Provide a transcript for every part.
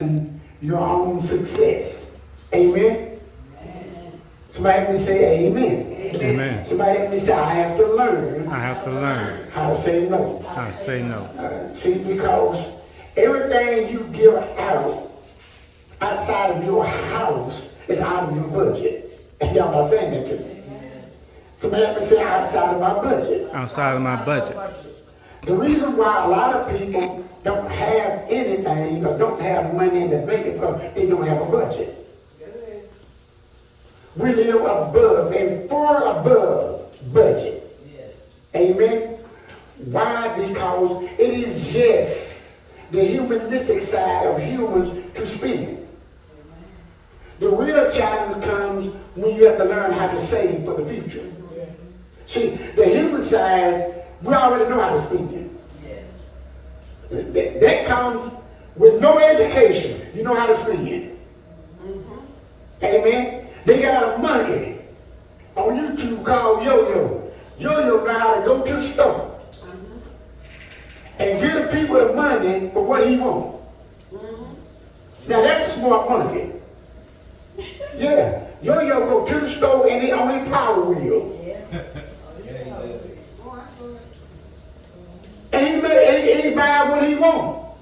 your own success. Amen. Somebody let me say amen. Amen. Somebody let me say I have to learn I have to learn how to say no. how to say no. See, because everything you give out outside of your house is out of your budget. And y'all not saying that to me. Somebody let me say outside of my budget. Outside of my budget. The reason why a lot of people don't have anything or don't have money in the bank is because they don't have a budget. We live above and far above budget. Amen. Why? Because it is just the humanistic side of humans to spend. The real challenge comes when you have to learn how to save for the future. See, the human side, we already know how to spend it. That comes with no education. You know how to spend it. Amen. They got a monkey on YouTube called Yo-Yo. Yo-Yo know how to go to the store and give the people the money for what he wants. Now that's a smart monkey. Yeah. Yo-Yo go to the store and he only power wheel. And he buy what he wants.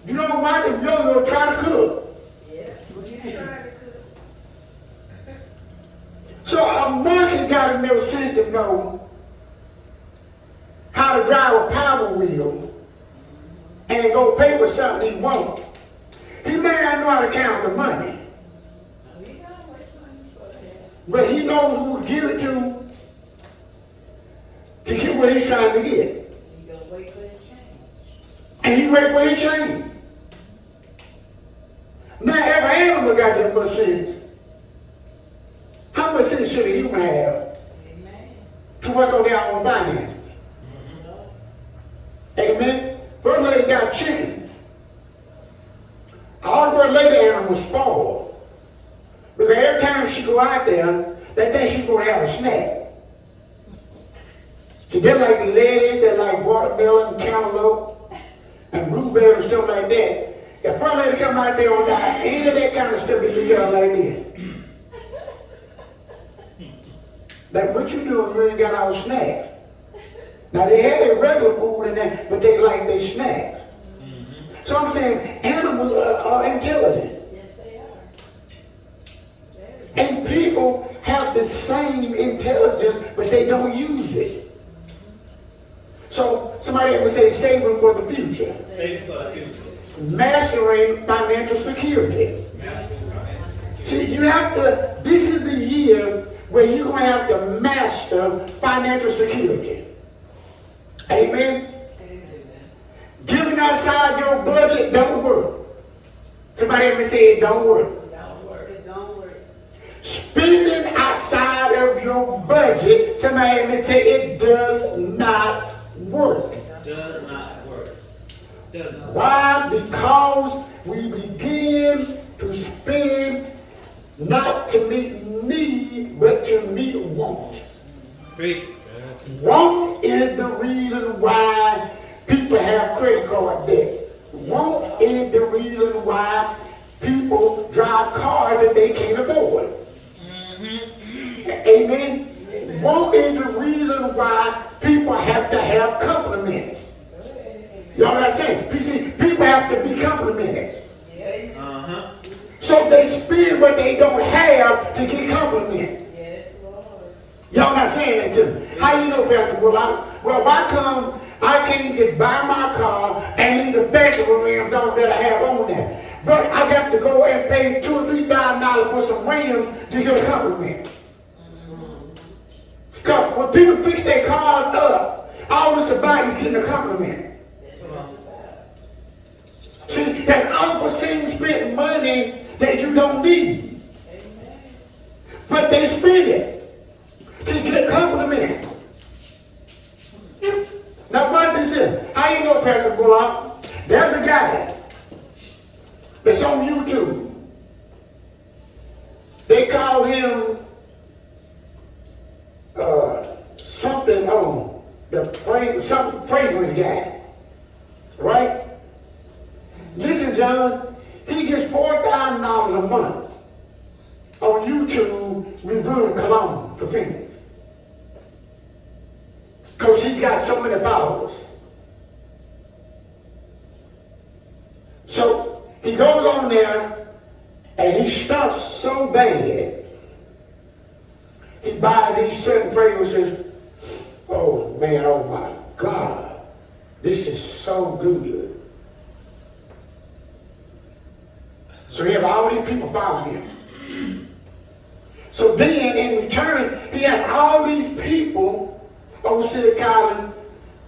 You don't watch him Yo-Yo try to cook. So a monkey got enough sense to know how to drive a power wheel and go pay for something he wants. He may not know how to count the money, but he knows who to give it to get what he's trying to get. And he wait for his change. Now every animal got that much sense. How much sense should a human have to work on their own finances? Amen. First lady got chicken. All of her lady animals spoiled. Because every time she go out there, they think she's going to have a snack. So they're like lettuce, they're like watermelon, cantaloupe, and blueberry and stuff like that. If her lady come out there on that, any of that kind of stuff they together like this. Like what you do if you ain't got our snacks? Now they had their regular food in there, but they like their snacks. So I'm saying animals are intelligent. Yes, they are. And people have the same intelligence, but they don't use it. So somebody ever say saving for the future. Saving for the future. Mastering financial security. Mastering financial security. See, you have to, this is the year where you're going to have to master financial security. Amen? Giving outside your budget don't work. Somebody ever say it don't work. It don't work. Spending outside of your budget, somebody ever say it does not work. Does not work. Does not work. Why? Because we begin to spend not to meet need, but to meet want. Preach. Want is the reason why people have credit card debt. Want is the reason why people drive cars that they can't afford. Amen. Want is the reason why people have to have compliments. Y'all not saying? People have to be complimented. So they spend what they don't have to get complimented. Y'all not saying that to me. How you know, Pastor Bullock? Well, why come I can't just buy my car and leave the factory rims on that I have on there? But I got to go and pay $2,000 or $3,000 for some rims to get a compliment. Because when people fix their cars up, all it's about is getting a compliment. See, that's unforeseen spent money that you don't need. But they spend it to get a compliment. Now watch this here. How you know, Pastor Bullock? There's a guy that's on YouTube. They call him something on some fragrance guy. Right? Listen, John, He gets $4,000 a month on YouTube reviewing cologne for Phoenix. Because he's got so many followers. So he goes on there and he starts so bad. He buys these certain fragrances. Oh man, oh my God. This is so good. So he have all these people following him. So then in return, he has all these people over Silicon Valley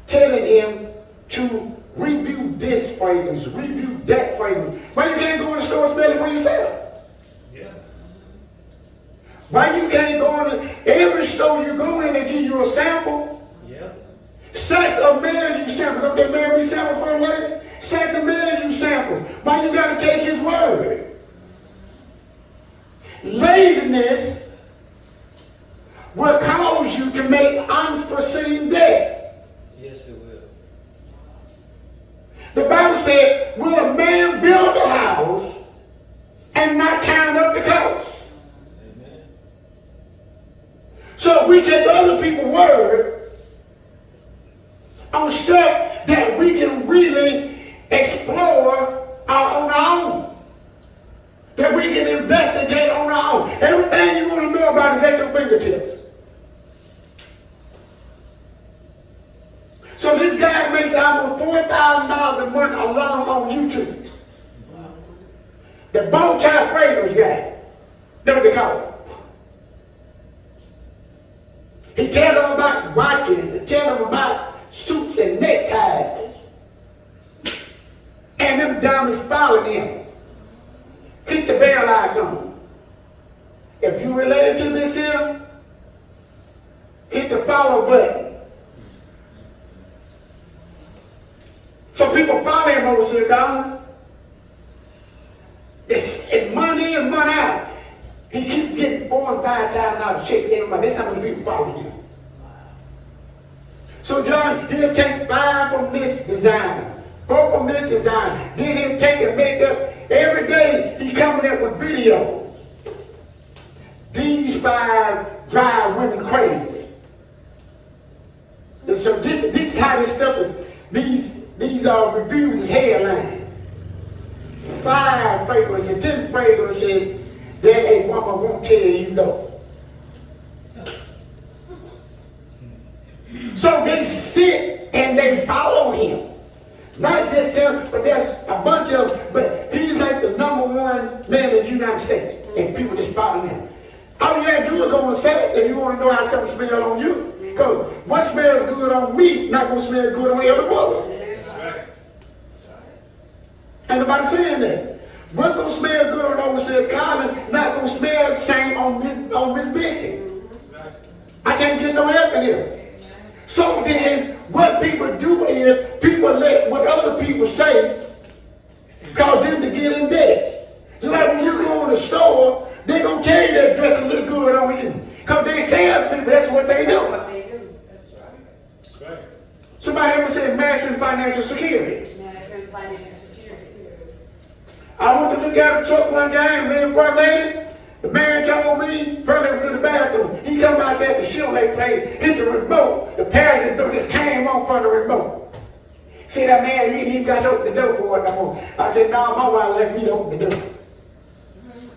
telling him to review this fragrance, review that fragrance. Why you can't go in the store and smell it for yourself? Yeah. Why you can't go in every store you go in and give you a sample? Yeah. Sex a man you sample. Don't that man be sample for a lady? Sex a man you sample. Why you gotta take his word? Laziness will cause you to make unforeseen death. Yes, it will. The Bible said, will a man build a house and not count up the cost? Amen. So we take other people's word on stuff that we can really explore on our own. That we can investigate on our own. Everything you want to know about is at your fingertips. So this guy makes almost $4,000 a month alone on YouTube. The bow tie fragrance guy. That's what they call it. He tells them about watches. He tells them about suits and neckties. And them diamonds following him. Hit the bell icon. If you related to this here, hit the follow button. So people follow him over Silicon. It's money in, money out. He keeps getting $4,000 and $5,000 checks every month. That's how many people follow him. So John, he'll take 5 from this design, 4 from this design. Then he'll take and make up. Every day he coming up with videos. These 5 drive women crazy. And so this is how this stuff is. These are reviews, headlines. 5 fragrances, 10 fragrances that a woman won't tell you no. So they sit and they follow him. Not just him, but there's a bunch of them. But he's like the #1 man in the United States. And people just follow him. All you gotta do is go and say it if you want to know how something smells on you. Because what smells good on me, not gonna smell good on every brother. Ain't nobody saying that. What's gonna smell good on overseas Common, not gonna smell the same on Miss Vicky. I can't get no help in here. So then, what people do is, people let what other people say cause them to get in debt. Just like when you go in the store, they gonna tell you that dress look good on you. Cause they salespeople, that's what they do. That's right. Somebody ever said mastering financial security. I went to look at a truck one time, me and one lady. The man told me, Pearlie was in the bathroom. He come out there, the Chevrolet plate, hit the remote. The passenger door just came on from the remote. See that man, you ain't even got to open the door for it no more. I said, no, my wife let me open the door.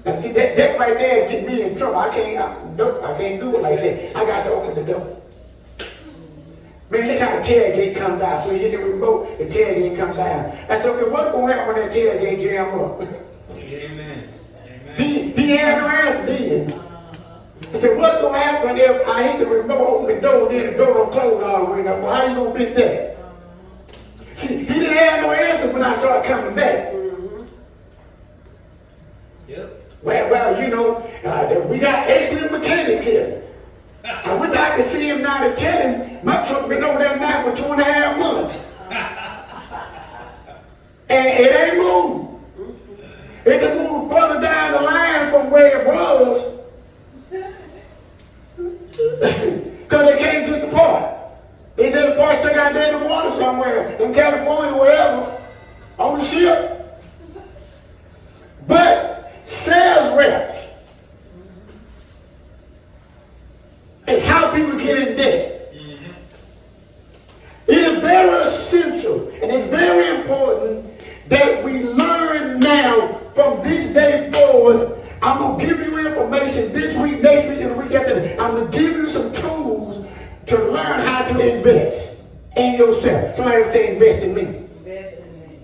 Now see, that right there get me in trouble. I can't do it like that. I got to open the door. Man, they got a tailgate come down. So you hit the remote, the tailgate comes down. I said, okay, what's going to happen when that tailgate jam up? Amen. He had no answer then. I said, what's going to happen if I hit the remote, open the door, and then the door don't close all the way up? Well, how you going to fix that? See, he didn't have no answer when I started coming back. Yep. Well, you know, we got excellent mechanics here. I wish I could see him now to tell him my truck been over there now for 2.5 months. And it ain't moved. It can move further down the line from where it was. Because they can't get the part. They said the part stuck out there in the water somewhere, in California, wherever, on the ship. now, from this day forward, I'm going to give you information this week, next week, and the week after that. I'm going to give you some tools to learn how to invest in yourself. Somebody say, invest in me. Invest in me.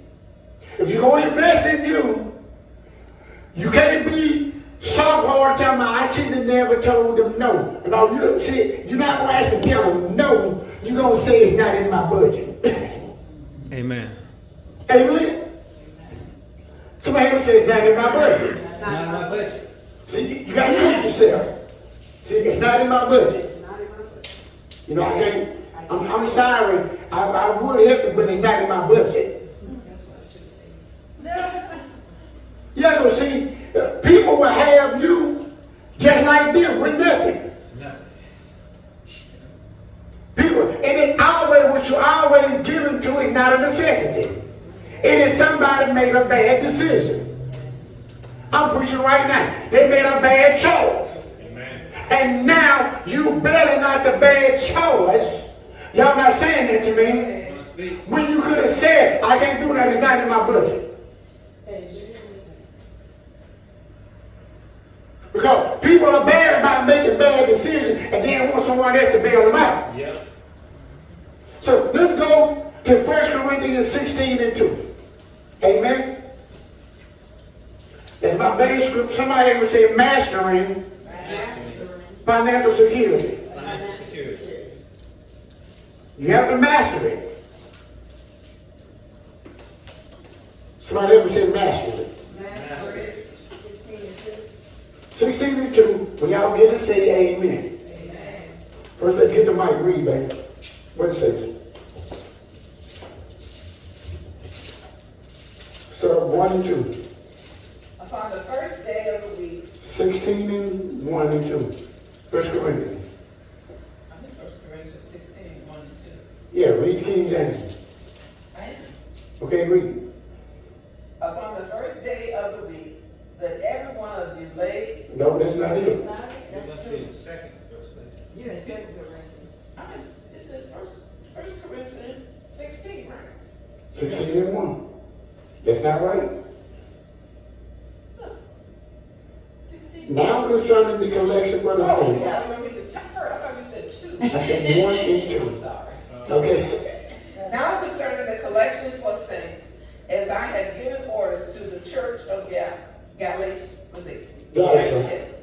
If you're going to invest in you, you can't be soft-hard telling them, I shouldn't have never told them no. No, you don't see, you're not going to actually tell them no. You're going to say it's not in my budget. Amen. Amen? Somebody ever say it's not in my budget. It's Not in my budget. See, you got to look at yourself. See, it's not in my budget. It's not in my budget. You know, I can't, I'm sorry. I would help you, but it's not in my budget. That's what I should have said. Yeah, because see, people will have you just like them with nothing. Nothing. People, and it's always what you're always given to is not a necessity. It is somebody made a bad decision. I'm preaching right now. They made a bad choice. Amen. And now you bailing out the bad choice. Y'all not saying that to me. Wanna speak? When you could have said, I can't do that, it's not in my budget. Because people are bad about making bad decisions and then want someone else to bail them out. Yep. So let's go to 1 Corinthians 16 and 2. Amen. That's my base script. Somebody ever say mastering financial security. Financial security. You have to master it. Somebody ever say master it. Master it. 16 and 2. When y'all get it, say amen. Amen. First, let's get the mic. Read, baby. What it says? So 1 and 2. Upon the first day of the week, 16 and 1 and 2. 1 Corinthians. I'm in 1 Corinthians 16, 1 and 2. Yeah, read King James. I am. Okay, read. Upon the first day of the week, let every one of you lay. No, that's not it. It must be the second first thing. You're in 2 Corinthians. I'm in, it says first Corinthians 16, right? 16 and 1. That's not right. Look. 16. Now concerning the collection for the Oh, saints. yeah, I remember the chapter. I thought you said 2. I said 1 and 2. I'm sorry. Okay. Now concerning the collection for saints, as I have given orders to the church of Galatia, was it? Galatia.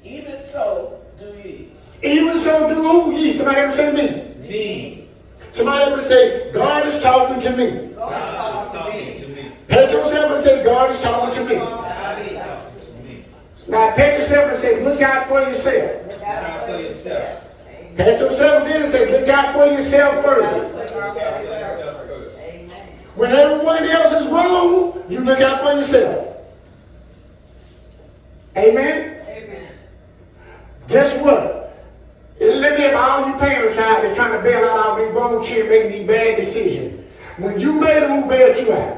Even so do ye. Even so do who ye? Somebody ever say me? Me. Somebody ever say, God is talking to me? God is God is talking talking to to me. me. Pat yourself and say, God is talking to me. God is talking to me. Now pat yourself and say, look out for yourself. Look out for yourself. Amen. Pat yourself again and say, look out for yourself first. Look out for yourself first. Amen. When everyone else is wrong, you look out for yourself. Amen? Amen. Guess what? Let me have all you parents out that's trying to bail out all these grown children making these bad decisions. When you made them, who bailed you out?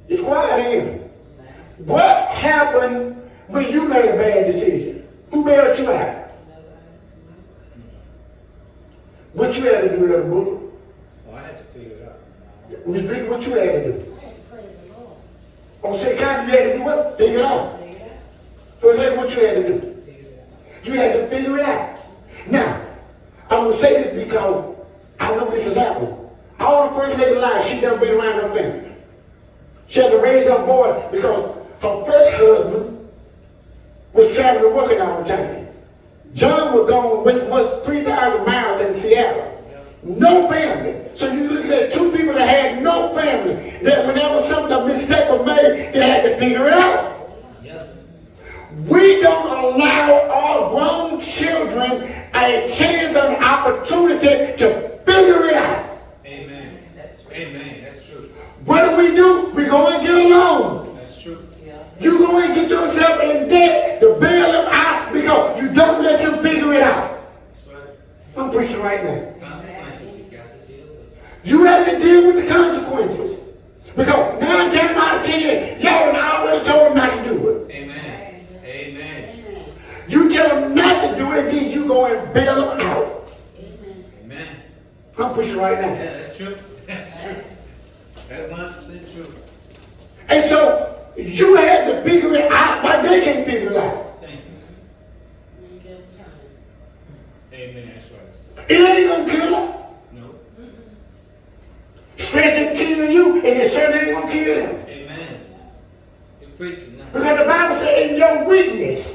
It's quiet here. What happened when you made a bad decision? Who bailed you out? What you had to do, little Bullock? Oh, I had to figure it out. We speak what you had to do. On say God, you had to do what? Figure it out. So that's what you had to do. You had to figure it out. Now, I'm going to say this because I know this has happened. All the first lady life, she never been around her family. She had to raise her boy because her first husband was traveling and working all the time. John was gone was 3,000 miles in Seattle. No family. So you look at two people that had no family. That whenever something, a mistake was made, they had to figure it out. We don't allow our grown children a chance and opportunity to figure it out. Amen. That's true. Amen. That's true. What do? We go and get a loan. That's true. You go and get yourself in debt to bail them out because you don't let them figure it out. That's right. I'm preaching right now. Consequences you got to deal with. You have to deal with the consequences. Because 9 times out of 10, y'all done already told them not to do it. Amen. Amen. You tell them not to do it, and then you go and bail them out. Amen. I'm pushing preaching right now. Yeah, that's true. That's true. That's 100% true. And so you had to figure it out, but they can't figure it out. Thank you. Amen. That's right. It ain't gonna kill them. No. Stress can kill you, and it certainly ain't gonna kill them. Amen. You're preaching now. Because the Bible says in your weakness,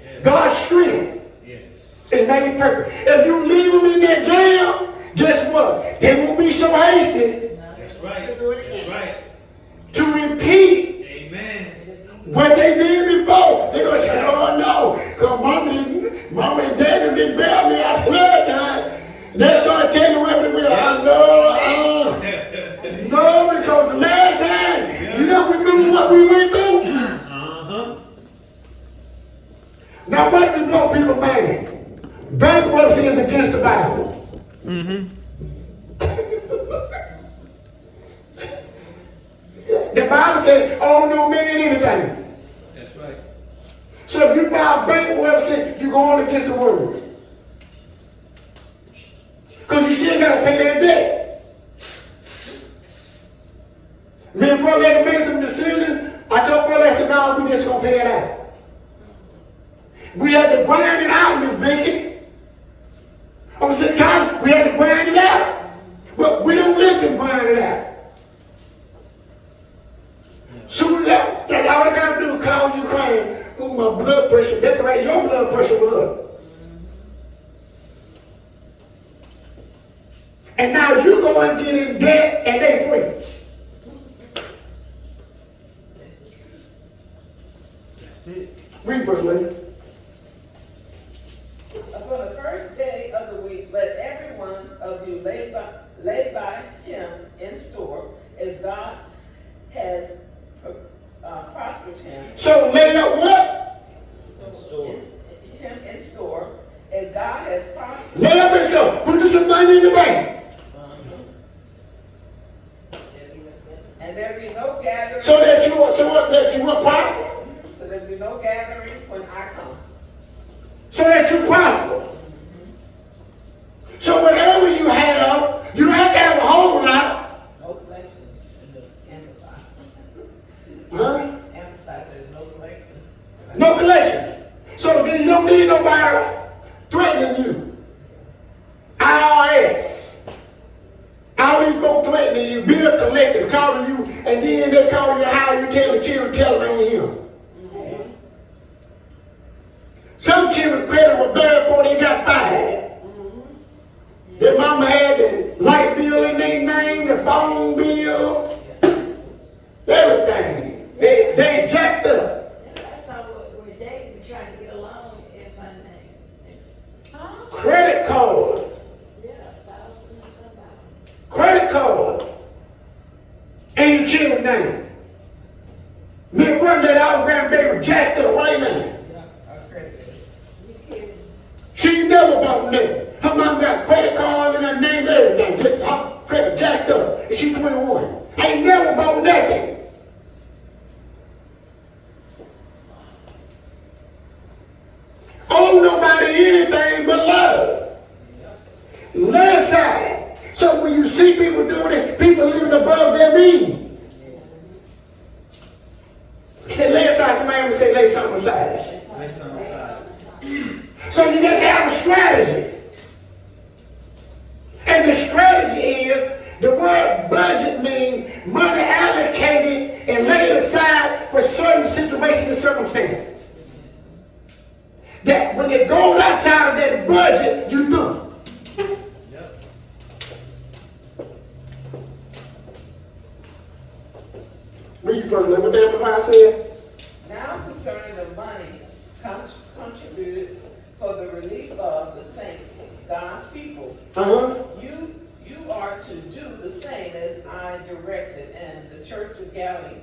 Yes. God's strength Yes. is made perfect. If you leave them in that jail, guess what? They won't be so hasty That's right. That's right. to repeat Amen. what they did before. They're gonna say, oh no, because mama and daddy didn't bail me out the last time. They're gonna tell you everywhere, no, because the last time, you don't remember what we went through? Uh-huh. Now what do blow people mind? Bankruptcy is against the Bible. Mm-hmm. The Bible says, oh no man anything. That's right. So if you file bankruptcy, you go on against the word. Because you still got to pay that debt. Me and brother had to make some decisions. I told brother, I said, no, we just going to pay it out. We had to grind it out, Miss Vicky. I said, God, we had to grind it out. But we don't let them grind it out. Soon as that all I got to do is call you crying, oh, my blood pressure, that's right, your blood pressure was up. And now you go and get in debt and they free. That's it. Read first, lady. Upon the first day of the week, let every one of you lay by him in store, as God has prospered him. So lay up what? Him in store, as God has prospered. Lay up in store. Put some money in the bank. And there be no gathering. So that you will prosper. So there be no gathering when I come. So that you prosper. So whatever you have, you don't have to have a whole lot. No collection in the Amplified. Huh? Amplified says no collection. No collections. So then you don't need nobody threatening you. IRS. All these folks threatening you, bill collectors calling you, and then they call you how you tell the children, tell them ain't him. Some children credit was bad before they got fired. Their mama had the light bill in their name, the phone bill, everything. They jacked up. That's how we're dating, we trying to get along in my name. Credit card. Yeah, $1,000 and somebody. Credit card. And your children's name. Me and brother that our grandbaby jacked up right now. You kidding? She ain't never bought nothing. Her mom got credit cards and her name, everything. Just her credit jacked up. And she's 21. I ain't never bought nothing. Owe nobody anything but love. Love side. So when you see people doing it, people living above their means. Say lay aside, somebody would say lay something aside. Lay something aside. So you got to have a strategy. And the strategy is, the word budget means money allocated and laid aside for certain situations and circumstances. That when it goes outside of that budget, you do. Yep. Read first, what the Amplified said. Now concerning the money contributed for the relief of the saints, God's people, you are to do the same as I directed and the Church of Galilee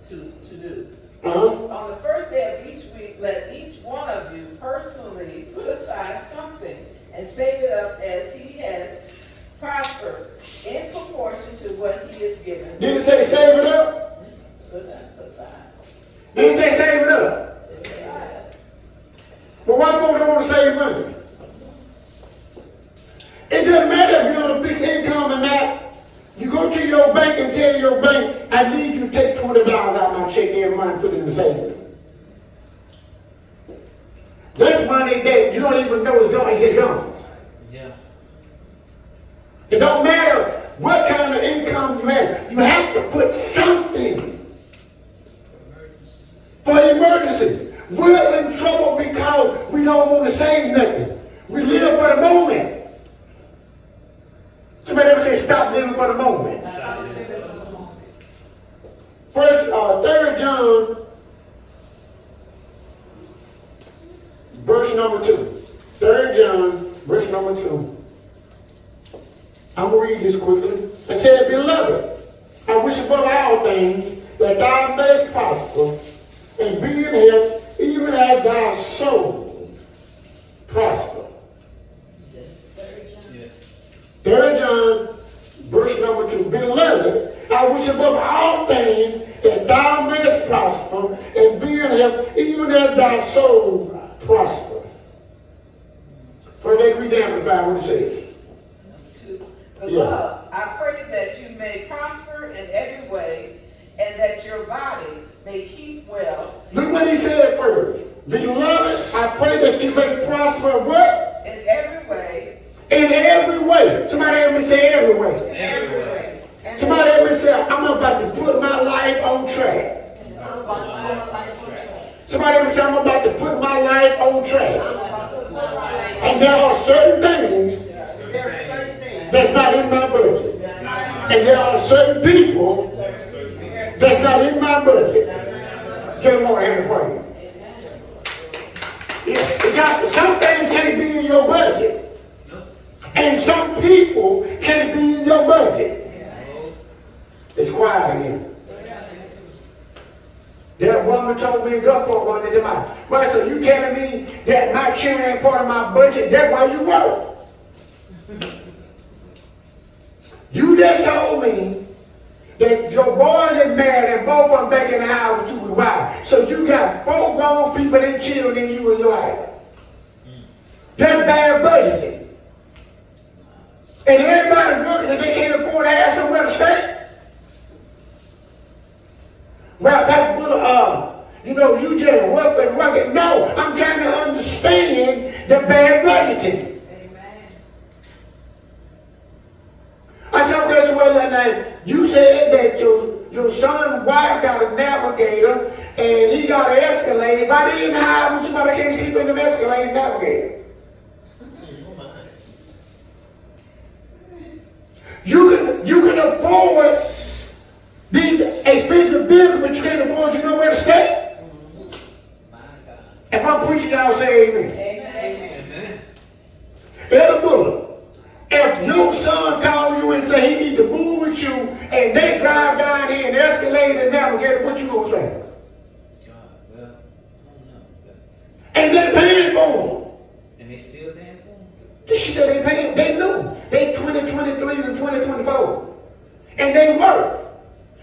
to do. On the first day of each week, let each one of you personally put aside something and save it up as he has prospered in proportion to what he is given. Did it say save it up? Put aside. Did it say save it up? Put aside. But why folks don't want to save money? It doesn't matter if you're on a fixed income go to your bank and tell your bank, I need you to take $20 out of my check every month and put it in the savings. That's money that you don't even know is gone, it's just gone. Yeah. It don't matter what kind of income you have to put something for emergency. We're in trouble because we don't want to save nothing. We live for the moment. Somebody ever say stop living for the moment? First, 3 John, verse number 2. 3 John, verse number 2. I'm going to read this quickly. It said, Beloved, I wish above all things that thou mayest prosper and be in health, even as thy soul prosper. 3 John, verse number 2. Beloved, I wish above all things that thou mayest prosper and be in health, even as thy soul prosper. First, let's read the Amplified what it says. Beloved, I pray that you may prosper in every way, and that your body may keep well. Look what he said first. Beloved, I pray that you may prosper what? In every way. In every way. Somebody help me say every way. Every way. Somebody help me say, I'm about to put my life on track. Somebody help me say, I'm about to put my life on track. And there are certain things that's not in my budget. And there are certain people that's not in my budget. Give them more hand praise. Yeah, because some things can't be in your budget. And some people can't be in your budget. It's quiet again. That woman told me in Gulfport one day, well, so you telling me that my children ain't part of my budget, that's why you work. You just told me that your boys are married and both of them back in the house with you with wife. So you got 4 grown people and children and you and your house. That's bad budgeting. And everybody working and they can't afford to have somewhere to stay. Well, Pastor Bullock, you just work and work it. No, I'm trying to understand the bad budgeting. Amen. I said, okay, so well, now, you said that your son's wife got a navigator and he got an Escalade. By the end of the house, you can't sleep in the Escalade navigator. You can afford these expensive bills, but you can't afford you nowhere to stay. If I'm preaching, y'all say amen. Amen. Elder Bullock, if your son call you and say he need to move with you, and they drive down here and Escalade and Navigator, what you gonna say? God, well, I don't know. And they paying for them. And they still paying for them? She said they paying, they knew. They 2023s and 2024. And they work.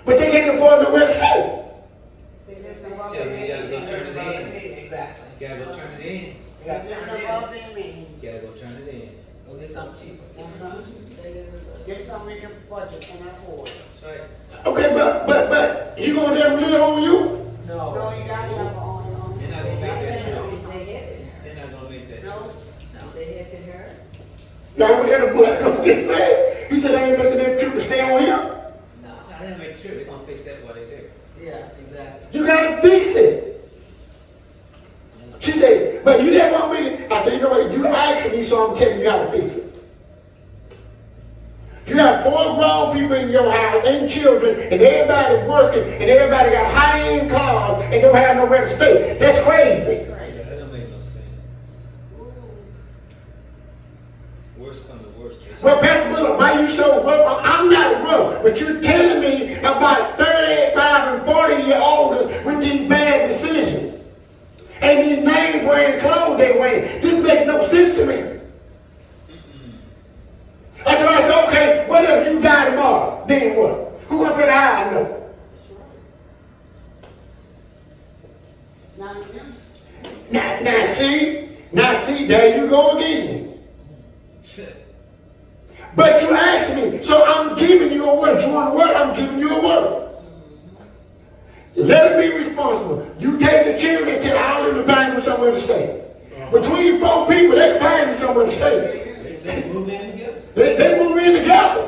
But they can't afford nowhere to stay. Tell me you gotta go turn it in. Exactly. You gotta go turn it in. You gotta turn it in. You gotta go turn it in. Go get something cheaper. Get something we can budget and afford. That's right. Okay, but you gonna let them live on you? No. No, you gotta have on. They're not gonna make that trip. They They're not gonna make that No, trip. they helping her. Now what Elder Bullock just said? He said they ain't making that trip to stay on here. No. No, they don't make the trip. They're gonna fix that while they're there. Yeah, exactly. You gotta fix it. She said, but you didn't want me to. I said, you know what? You asked me, so I'm telling you how to fix it. You have 4 grown people in your house and children, and everybody working, and everybody got high-end cars and don't have nowhere to stay. That's crazy. Yeah, that don't make no sense. Worst come to worst. Well, Pastor Bullock, why you so rough? I'm not rough, but you're telling me about 35 and 40-year-olds with these bad decisions. And these name-brand clothes they wear. This makes no sense to me. I told her, I said, okay, what if you die tomorrow? Then what? Who gonna pay the high note? That's right. Not them. Now see, there you go again. But you asked me, so I'm giving you a word. You want a word? I'm giving you a word. Let it be responsible. You take the children and tell all of them to find them somewhere to stay. Between 4 people, they can find them somewhere to stay. They move in together. They move in together.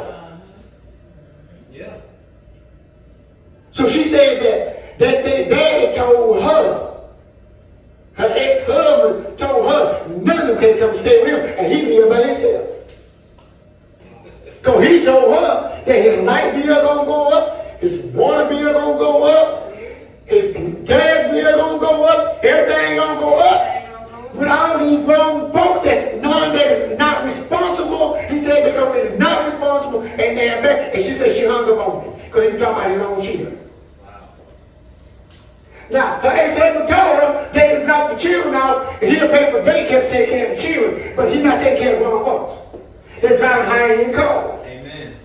Yeah. So she said that their daddy told her, her ex-husband told her, none of them can come stay with him, and he lived by himself. Because he told her that his light bill gonna go up, his water bill gonna go up, his gas bill gonna go up, everything gonna go up. With all these grown folk that's none that is not responsible, he said because it is not responsible and they're bad. And she said she hung up on him because he was talking about his own children. Wow. Now, her ex-husband told her they could drop the children out and he'll pay for daycare to take care of the children, but he's not taking care of grown folks. They're driving high-end cars. Amen.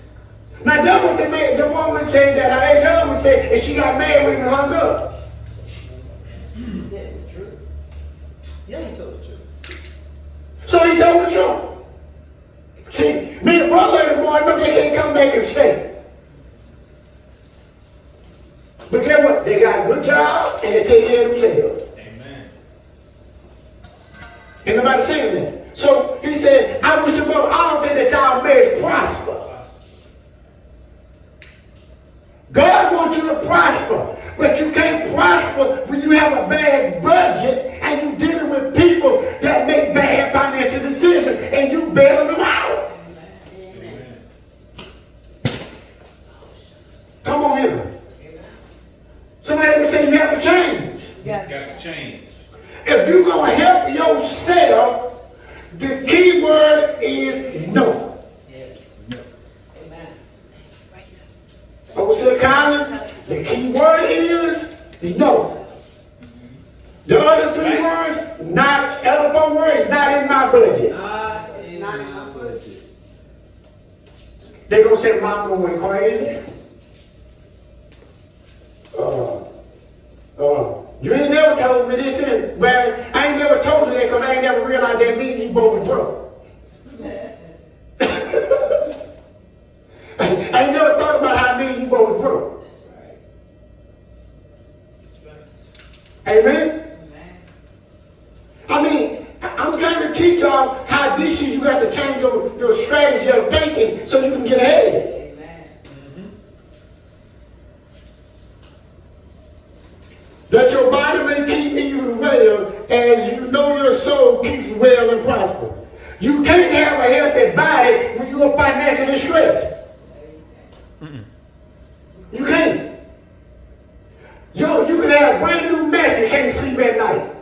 Now that's what the woman said that her ex-husband said, and she got mad with him and hung up. Yeah, he told the truth. So he told the truth. See, me and brother and the boy know they can't come back and stay. But guess what? They got a good job and they take care of themselves. Amen. Ain't nobody saying that. So he said, I wish above all things that y'all may prosper. God wants you to prosper, but you can't prosper when you have a bad budget and you're dealing with people that make bad financial decisions and you bailing them out. Amen. Come on here. Somebody would say you have to change. You got to change. If you're going to help yourself, the key word is no. Overseer Collins, the key word is no. The other 3 words, not, the other 4 words, not in my budget. Not in my budget. They're going to say, Mama went crazy. You ain't never told me this. Well, I ain't never told you that because I ain't never realized that me and you both was broke. I ain't never thought about how me and you both was broke. Amen? I mean, I'm trying to teach y'all how this year you got to change your strategy of thinking so you can get ahead. That your body may keep even well as you know your soul keeps well and prosper. You can't have a healthy body when you're financially stressed. You can't. You can have a brand new mattress, can't sleep at night.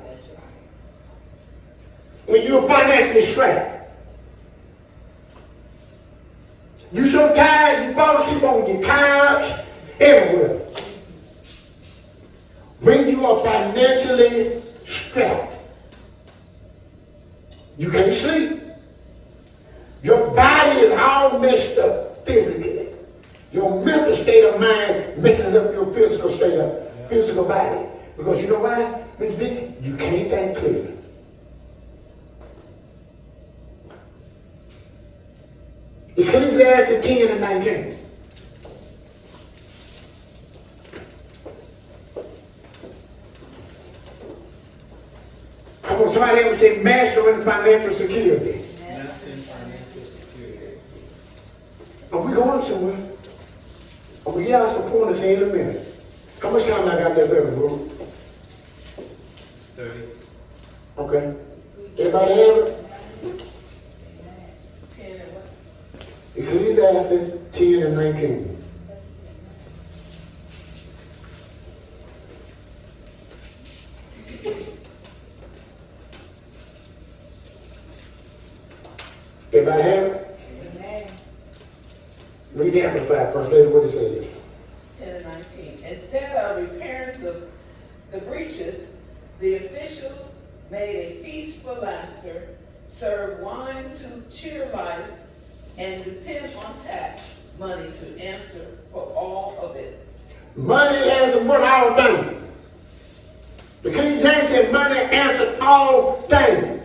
When you're financially strapped. You so tired, you fall asleep on your couch, everywhere. When you are financially strapped, you can't sleep. Your body is all messed up physically. Your mental state of mind messes up your physical state of physical body. Because you know why? Miss Vicky, you can't think clearly. Ecclesiastes 10 and 19. Come on, somebody ever say mastering financial security. Mastering financial security. Are we going somewhere? I'm going to give y'all some pointers here in a minute. How much time I got left over, bro? 30. Okay. Everybody have it? 10 and what? Ecclesiastes 10 and 19. Everybody have it? Read the Amplified first, lady, what it says. 10 and 19. Instead of repairing the breaches, the officials made a feast for laughter, served wine to cheer life, and depend on tax money to answer for all of it. Money answered what? All things. The King James said money answered all things.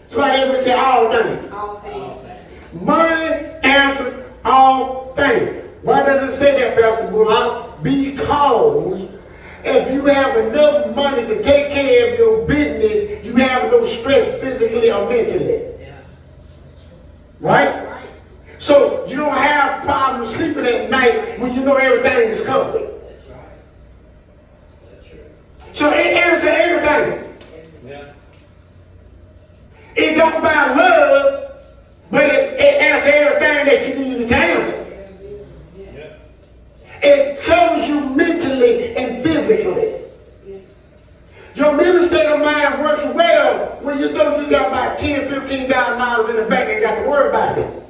Somebody ever say all things? All things. Money answers all things. Why does it say that, Pastor Bullock? Because if you have enough money to take care of your business, you have no stress physically or mentally. Right? So you don't have problems sleeping at night when you know everything is covered. That's right. So true. So it answers everything. Yeah. It don't buy love, but it answers everything that you need to answer. It covers you mentally and physically. Your mental state of mind works well when you know you got about $10,000, $15,000 in the bank and got to worry about it.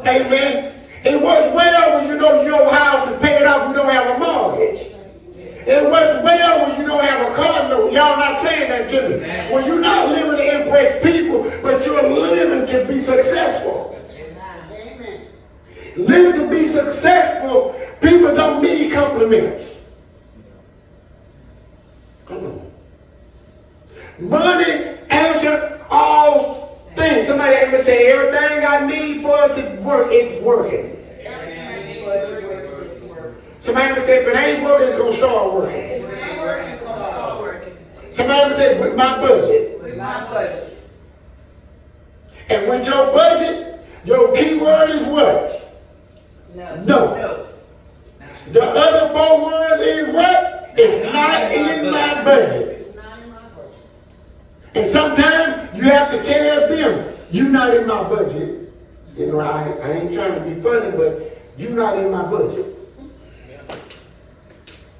Amen. It works well when you know your house is paid off, you don't have a mortgage. It works well when you don't have a car note. Y'all not saying that to me. When you're not living to impress people, but you're living to be successful. Live to be successful, people don't need compliments. Come on. Money answer all things. Somebody ever say, everything I need for it to work, it's working. Somebody ever say, if it ain't working, it's going to start working. Somebody ever say, with my budget. And with your budget, your key word is what? No. The other 4 words is what? It's not in my budget. And sometimes you have to tell them, you're not in my budget. You know, I ain't trying to be funny, but you're not in my budget.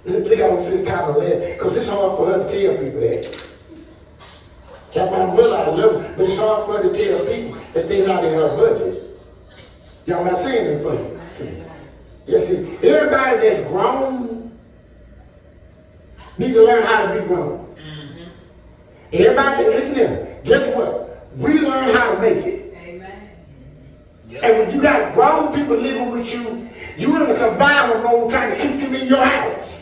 Look, I was sitting kind of left, because it's hard for her to tell people that. That my mother, I love her, but it's hard for her to tell people that they're not in her budget. Y'all not saying it funny. You see, everybody that's grown need to learn how to be grown. Everybody, listen here, guess what? We learn how to make it. Amen. And when you got grown people living with you, you're in a survival mode trying to keep them in your house.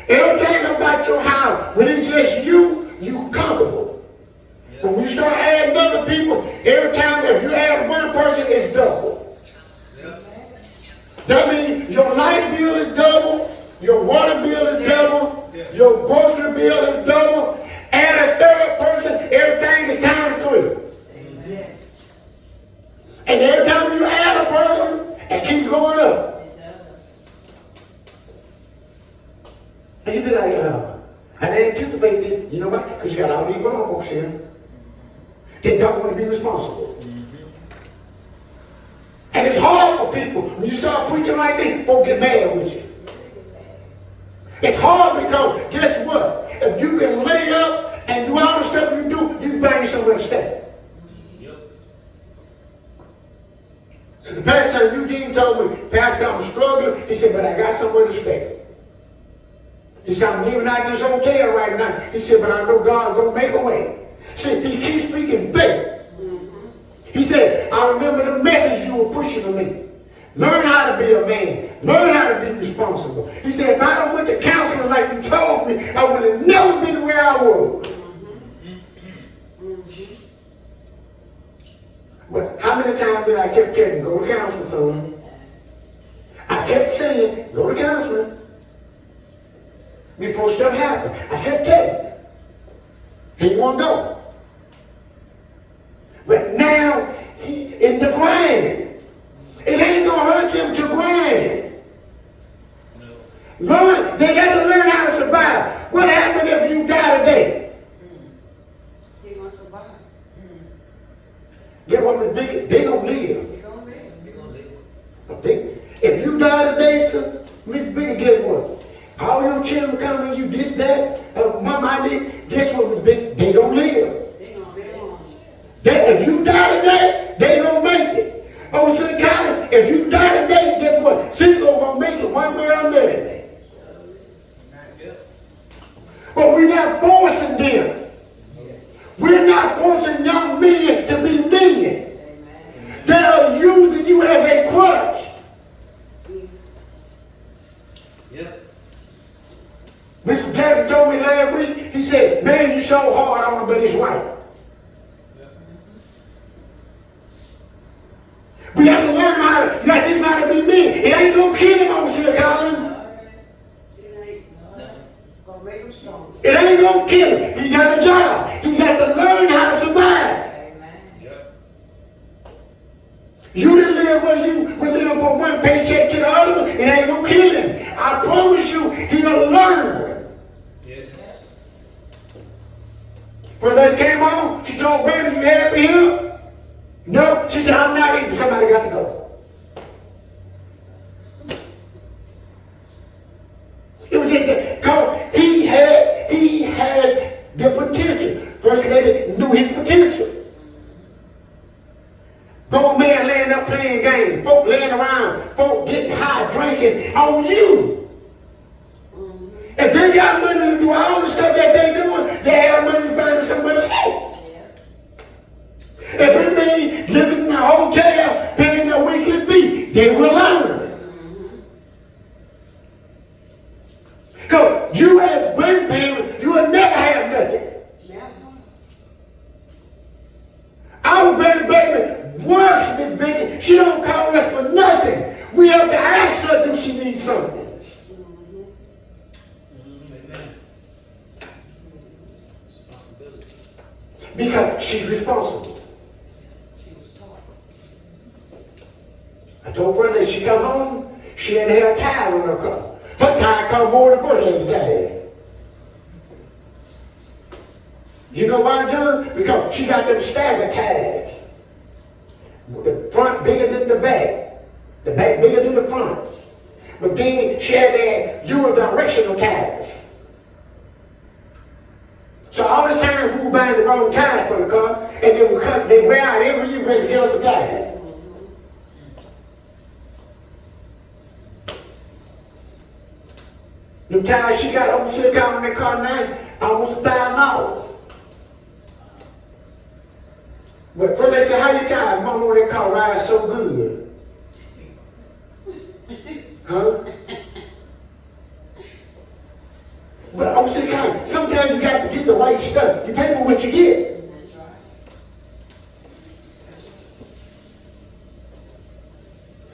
Everything about your house, when it's just you, you comfortable. But when you start adding other people, every time if you add one person, it's double. That means your light bill is double, your water bill is double, your grocery bill is double. Add a third person, everything is times 3. Yes. And every time you add a person, it keeps going up. And you be like, I didn't anticipate this. You know why? Because you got all these grown folks here that don't want to be responsible. And it's hard for people when you start preaching like this, folks get mad with you. It's hard because guess what? If you can lay up and do all the stuff you do, you can find somewhere to stay. So the pastor Eugene told me, Pastor, I'm struggling. He said, but I got somewhere to stay. He said, I'm living out this hotel right now. He said, but I know God's going to make a way. See, he keeps speaking faith. He said, I remember the message you were pushing to me. Learn how to be a man. Learn how to be responsible. He said, if I don't went to counseling like you told me, I would have never been where I was. But how many times did I kept telling, go to counseling, son? I kept saying, go to counseling. Before stuff happened, I kept telling you. He won't go. But now, he in the grind. It ain't gonna hurt them to grind. Learn, they got to learn how to survive. What happened if you die today? He gonna survive. Get what the big, they gonna live. He gonna live. If you die today, sir, Miss Bigger, get what? All your children coming you this, that, mama, I did. Guess what, Miss Bigger? They gonna live. They gonna live on. If you die today, they gonna make it. Oh, St. County, if you die today, guess what? Cisco gonna make it one way or another. But we're not forcing them. We're not forcing young men to be men. They're using you as a crutch. Mr. Jackson told me last week, he said, man, you so hard on them, but it's right. We have to learn how to, you got to teach them how to be men. It ain't gonna kill him, Overseer Collins. Gonna make them strong. It ain't gonna kill him. He got a job. He got to learn how to survive. Yep. You didn't live where you would live from one paycheck to the other one. It ain't gonna kill him. I promise you, he'll learn. Yes. When they came on, she told Brandon, you happy here? No. She said, I'm not eating. Somebody got to go. It was just that, because he had the potential. First lady knew his potential. Grown man laying up playing games, folk laying around, folk getting high, drinking on you. If they got money to do all the stuff that they doing, they have money to find somebody else. If it means living in a hotel, paying a weekly fee, they will learn. Because you as grandparents, you will never have nothing. Our grandbaby works, Miss Vicky. She don't call us for nothing. We have to ask her, do she need something? Amen. Responsibility. Because she's responsible. I told her that she come home, she had to have a towel on her car. Her towel come more than first lady towel. You know why, John? Because she got them stagger tags. The front bigger than the back. The back bigger than the front. But then she had that unidirectional tags. So all this time we were buying the wrong tire for the car, and then because they wear out every year, ready to get us a tire. The tires she got over sick out in that car now, almost $1,000. But first they said, how you got? Mama, when that car rides so good. Huh? But I'm saying, sometimes you got to get the right stuff. You pay for what you get. That's right.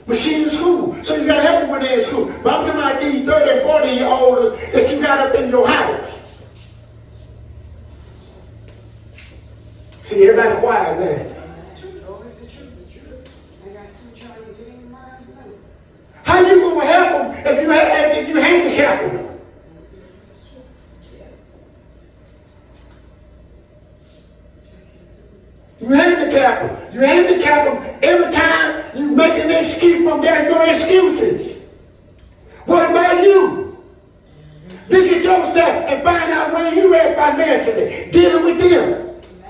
But she in school, so you got to help them when they're in school. But I'm talking about these 30 and 40-year-olds that you got up in your house. See, everybody quiet now. How you gonna help them if you handicap them? You handicap them. You handicap them every time you make an excuse from there's no excuses. What about you? Look at yourself and find out where you at financially, dealing with them.